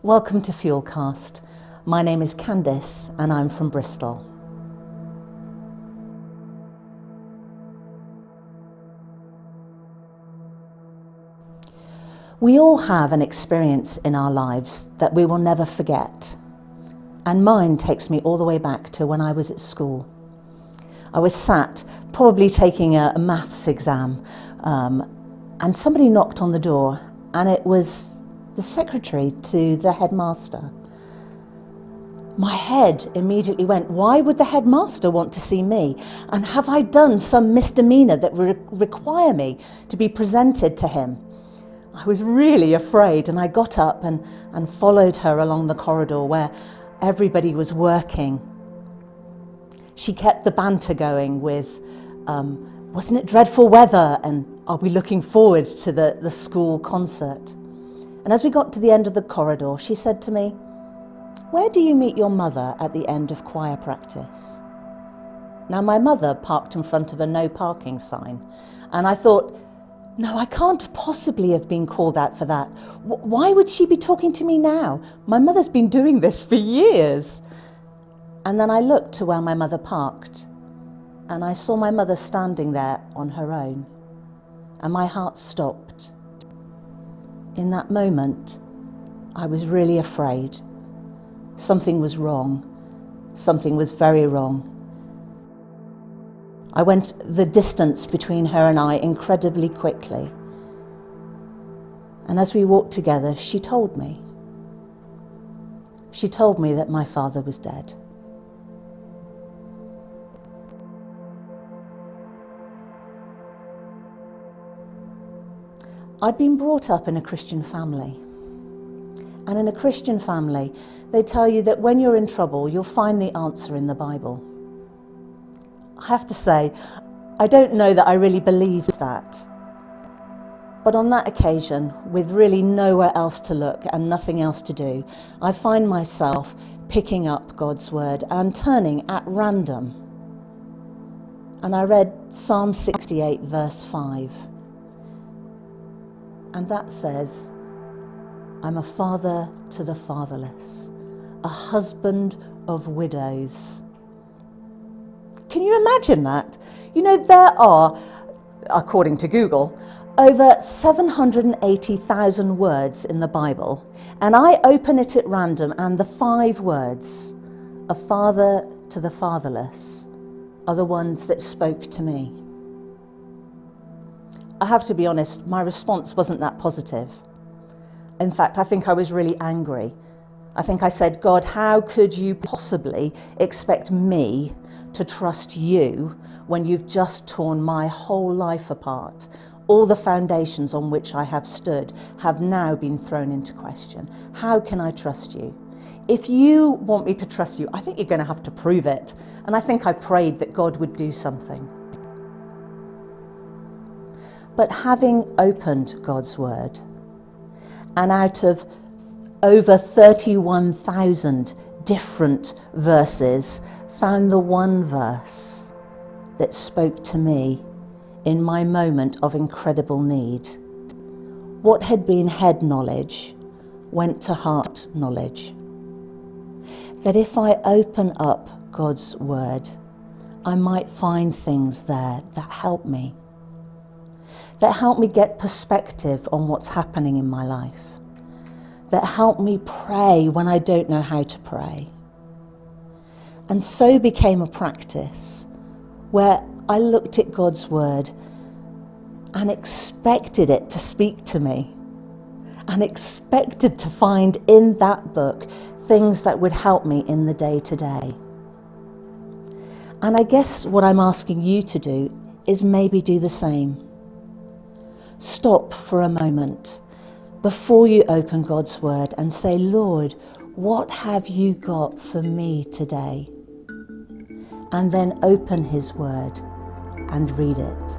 Welcome to Fuelcast. My name is Candice and I'm from Bristol. We all have an experience in our lives that we will never forget. And mine takes me all the way back to when I was at school. I was sat, probably taking a maths exam, and somebody knocked on the door, and it was the secretary to the headmaster. My head immediately went, why would the headmaster want to see me? And have I done some misdemeanor that would require me to be presented to him? I was really afraid, and I got up and followed her along the corridor where everybody was working. She kept the banter going with, wasn't it dreadful weather? And are we looking forward to the school concert? And as we got to the end of the corridor, she said to me, where do you meet your mother at the end of choir practice? Now, my mother parked in front of a no parking sign, and I thought, no, I can't possibly have been called out for that. Why would she be talking to me now? My mother's been doing this for years. And then I looked to where my mother parked, and I saw my mother standing there on her own, and my heart stopped. In that moment, I was really afraid. Something was wrong. Something was very wrong. I went the distance between her and I incredibly quickly. And as we walked together, she told me. She told me that my father was dead. I'd been brought up in a Christian family. And in a Christian family, they tell you that when you're in trouble, you'll find the answer in the Bible. I have to say, I don't know that I really believed that. But on that occasion, with really nowhere else to look and nothing else to do, I find myself picking up God's word and turning at random. And I read Psalm 68, verse 5. And that says, I'm a father to the fatherless, a husband of widows. Can you imagine that? You know, there are, according to Google, over 780,000 words in the Bible, and I open it at random, and the 5 words, a father to the fatherless, are the ones that spoke to me. I have to be honest, my response wasn't that positive. In fact, I think I was really angry. I think I said, God, how could you possibly expect me to trust you when you've just torn my whole life apart? All the foundations on which I have stood have now been thrown into question. How can I trust you? If you want me to trust you, I think you're going to have to prove it. And I think I prayed that God would do something. But having opened God's word, and out of over 31,000 different verses, found the one verse that spoke to me in my moment of incredible need. What had been head knowledge went to heart knowledge. That if I open up God's word, I might find things there that help me. That help me get perspective on what's happening in my life. That help me pray when I don't know how to pray. And so became a practice where I looked at God's word and expected it to speak to me, and expected to find in that book things that would help me in the day to day. And I guess what I'm asking you to do is maybe do the same. Stop for a moment before you open God's word and say, Lord, what have you got for me today? And then open his word and read it.